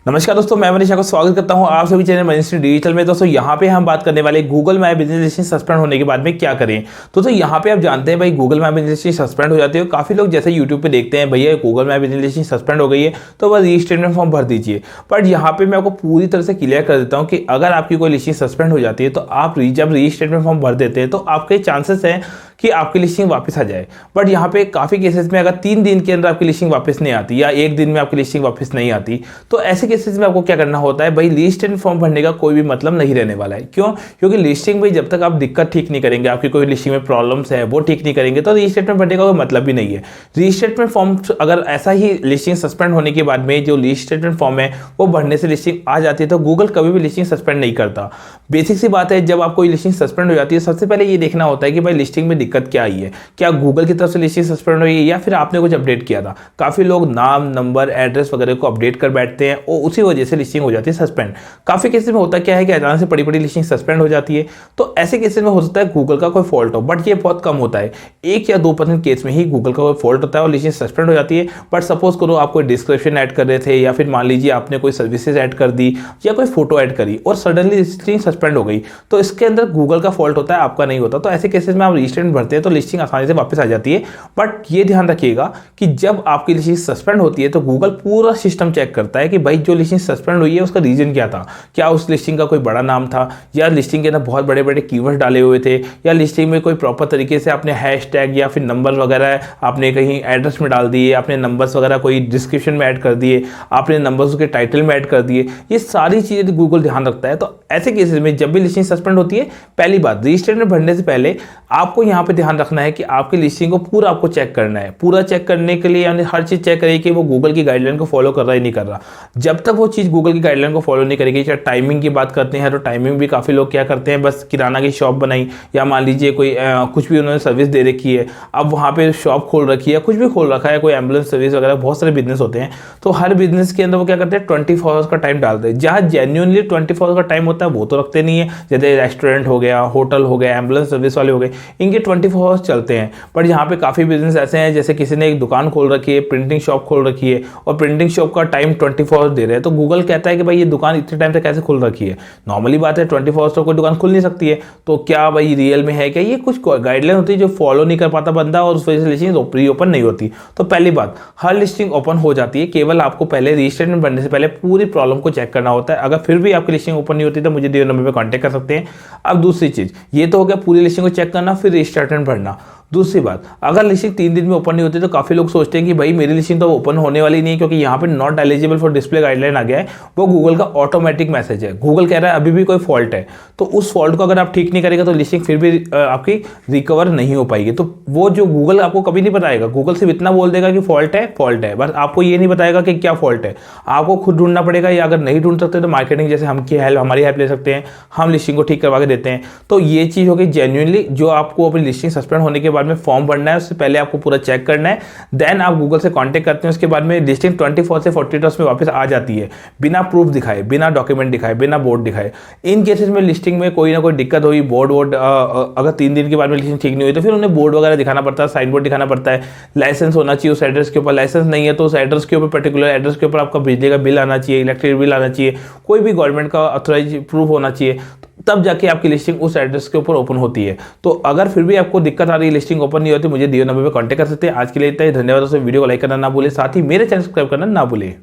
नमस्कार दोस्तों, मैं मनीषा को स्वागत करता हूं आप सभी चैनल मनीष डिजिटल में। दोस्तों यहाँ पे हम बात करने वाले Google my business listing suspend होने के बाद में क्या करें। दोस्तों यहाँ पे आप जानते हैं भाई, Google my business listing suspend हो जाती है। काफी लोग जैसे यूट्यूब पे देखते हैं, भैया Google my business listing suspend हो गई है तो बस रीस्टेटमेंट फॉर्म भर दीजिए। बट यहाँ पे मैं आपको पूरी तरह से क्लियर कर देता हूँ कि अगर आपकी कोई लिस्टिंग सस्पेंड हो जाती है तो आप जब रीस्टेटमेंट फॉर्म भर देते हैं तो आपके चांसेस हैं कि आपकी लिस्टिंग वापस आ जाए। बट यहाँ पे काफ़ी केसेस में अगर 3 दिन के अंदर आपकी लिस्टिंग वापस नहीं आती या 1 दिन में आपकी लिस्टिंग वापस नहीं आती, तो ऐसे केसेस में आपको क्या करना होता है भाई, रीस्टेटमेंट फॉर्म भरने का कोई भी मतलब नहीं रहने वाला है। क्यों? क्योंकि लिस्टिंग भाई जब तक आप दिक्कत ठीक नहीं करेंगे, आपकी कोई लिस्टिंग में प्रॉब्लम्स है वो ठीक नहीं करेंगे, तो रीस्टेटमेंट भरने का कोई मतलब भी नहीं है। रीस्टेटमेंट फॉर्म अगर ऐसा ही लिस्टिंग सस्पेंड होने के बाद में जो रीस्टेटमेंट फॉर्म है वो भरने से लिस्टिंग आ जाती है तो गूगल कभी भी लिस्टिंग सस्पेंड नहीं करता। बेसिक सी बात है, जब आप कोई लिस्टिंग सस्पेंड हो जाती है सबसे पहले ये देखना होता है कि भाई लिस्टिंग में दिक्कत क्या आई है। क्या गूगल की तरफ से लिस्टिंग सस्पेंड हुई है या फिर आपने कुछ अपडेट किया था। काफी लोग नाम, नंबर, एड्रेस वगैरह को अपडेट कर बैठते हैं और उसी वजह से लिस्टिंग हो जाती है सस्पेंड। काफी केसेस में होता क्या है कि अचानक से बड़ी बड़ी लिस्टिंग सस्पेंड हो जाती है, तो ऐसे केसेस में हो सकता है गूगल का कोई फॉल्ट हो, बट ये बहुत कम होता है। 1 या 2% केस में ही गूगल का कोई फॉल्ट होता है और लिस्टिंग सस्पेंड हो जाती है। बट सपोज करो आप कोई डिस्क्रिप्शन ऐड कर रहे थे या फिर मान लीजिए आपने कोई सर्विसेज ऐड कर दी या कोई फोटो ऐड करी और सडनली लिस्टिंग सस्पेंड हो गई, तो इसके अंदर गूगल का फॉल्ट होता है, आपका नहीं होता। तो ऐसे केसेस में आप रीस्टेटमेंट भरते हैं तो लिस्टिंग आसानी से वापस आ जाती है। बट ये ध्यान रखिएगा कि जब आपकी लिस्टिंग सस्पेंड होती है तो गूगल पूरा सिस्टम चेक करता है कि भाई जो लिस्टिंग सस्पेंड हुई है उसका रीजन क्या था। क्या उस लिस्टिंग का कोई बड़ा नाम था, या लिस्टिंग के अंदर बहुत बड़े बड़े कीवर्ड डाले हुए थे, या लिस्टिंग में कोई प्रॉपर तरीके से आपने हैशटैग या फिर नंबर वगैरह आपने कहीं एड्रेस में डाल दिए, आपने नंबर्स वगैरह कोई डिस्क्रिप्शन में ऐड कर दिए, आपने नंबर्स के टाइटल में ऐड कर दिए। ये सारी चीज़ें गूगल ध्यान रखता है। तो ऐसे केसेस में जब भी लिस्टिंग सस्पेंड होती है, पहली बात रजिस्ट्रेशन भरने से पहले आपको यहाँ पे ध्यान रखना है कि आपकी लिस्टिंग को पूरा आपको चेक करना है। पूरा चेक करने के लिए यानी हर चीज़ चेक करिए कि वो गूगल की गाइडलाइन को फॉलो कर रहा है नहीं कर रहा। जब तक वो चीज़ गूगल की गाइडलाइन को फॉलो नहीं करेगी, चाहे टाइमिंग की बात करते हैं तो टाइमिंग भी काफ़ी लोग क्या करते हैं, बस किराना की शॉप बनाई या मान लीजिए कोई कुछ भी उन्होंने सर्विस दे रखी है, अब वहाँ पे शॉप खोल रखी है, कुछ भी खोल रखा है, कोई एम्बुलेंस सर्विस वगैरह, बहुत सारे बिजनेस होते हैं। तो हर बिजनेस के अंदर वो क्या करते हैं 24 आवर्स का टाइम डालते हैं। जहाँ जेन्युइनली 24 आवर्स का टाइम होता है वो तो रखते नहीं है। जैसे रेस्टोरेंट हो गया, होटल हो गया, एम्बुलेंस सर्विस वाले हो गए, इनके 24 आवर्स चलते हैं। बट यहाँ पे काफ़ी बिजनेस ऐसे हैं, जैसे किसी ने एक दुकान खोल रखी है, प्रिंटिंग शॉप खोल रखी है और प्रिंटिंग शॉप का टाइम 24 आवर्स दे रहे हैं, तो गूगल कहता है कि भाई ये दुकान इतने टाइम तक कैसे खुल रखी है। नॉर्मली बात है 24 आवर्स तो कोई दुकान खुल नहीं सकती है। तो क्या भाई रियल में है क्या? ये कुछ गाइडलाइन होती है जो फॉलो नहीं कर पाता बंदा और उस वजह से लिस्टिंग प्री ओपन नहीं होती। तो पहली बात, हर लिस्टिंग ओपन हो जाती है, केवल आपको पहले रजिस्ट्रेशन बनने से पहले पूरी प्रॉब्लम को चेक करना होता है। अगर फिर भी आपकी लिस्टिंग ओपन नहीं होती तो मुझे दिए नंबर पर कॉन्टैक्ट कर सकते हैं। अब दूसरी चीज़, ये तो हो गया पूरी लिस्टिंग को चेक करना, फिर रजिस्ट्रेशन भरना। दूसरी बात, अगर लिस्टिंग 3 दिन में ओपन नहीं होती तो काफ़ी लोग सोचते हैं कि भाई मेरी लिस्टिंग तो ओपन होने वाली नहीं है, क्योंकि यहाँ पे not eligible for display guideline आ गया है। वो गूगल का ऑटोमेटिक मैसेज है। गूगल कह रहा है अभी भी कोई फॉल्ट है, तो उस फॉल्ट को अगर आप ठीक नहीं करेंगे तो लिस्टिंग फिर भी आपकी रिकवर नहीं हो पाएगी। तो वो जो गूगल आपको कभी नहीं बताएगा, गूगल सिर्फ इतना बोल देगा कि फॉल्ट है, बस आपको ये नहीं बताएगा कि क्या फॉल्ट है। आपको खुद ढूंढना पड़ेगा, या अगर नहीं ढूंढ सकते तो मार्केटिंग जैसे हमारी हेल्प ले सकते हैं, हम लिस्टिंग को ठीक करवा के देते हैं। तो ये चीज़ होगी जेन्युइनली, जो आपको अपनी लिस्टिंग सस्पेंड होने के बाद में फॉर्म भरना है उससे पहले आपको पूरा चेक करना है। देन आप गूगल से कांटेक्ट करते हैं, उसके बाद में लिस्टिंग 24 से 48 आवर्स में वापस आ जाती है, बिना प्रूफ दिखाए, बिना डॉक्यूमेंट दिखाए, बिना बोर्ड दिखाए। इन केसेस में लिस्टिंग में कोई ना कोई दिक्कत हुई, बोर्ड अगर 3 दिन के बाद में लिस्टिंग ठीक नहीं हुई तो फिर उन्हें बोर्ड वगैरह दिखाना पड़ता है, साइन बोर्ड दिखाना पड़ता है, लाइसेंस होना चाहिए उस एड्रेस के ऊपर। लाइसेंस नहीं है तो उस एड्रेस के ऊपर, पर्टिकुलर एड्रेस के ऊपर आपका बिजली का बिल आना चाहिए, इलेक्ट्रिक बिल आना चाहिए, कोई भी गवर्नमेंट का ऑथराइज प्रूफ होना चाहिए, तब जाके आपकी लिस्टिंग उस एड्रेस के ऊपर ओपन होती है। तो अगर फिर भी आपको दिक्कत आ रही है, लिस्टिंग ओपन नहीं होती, मुझे दिए नंबर पे कांटेक्ट कर सकते हैं। आज के लिए इतना ही, धन्यवाद। दोस्तों वीडियो को लाइक करना ना भूले, साथ ही मेरे चैनल सब्सक्राइब करना ना भूले।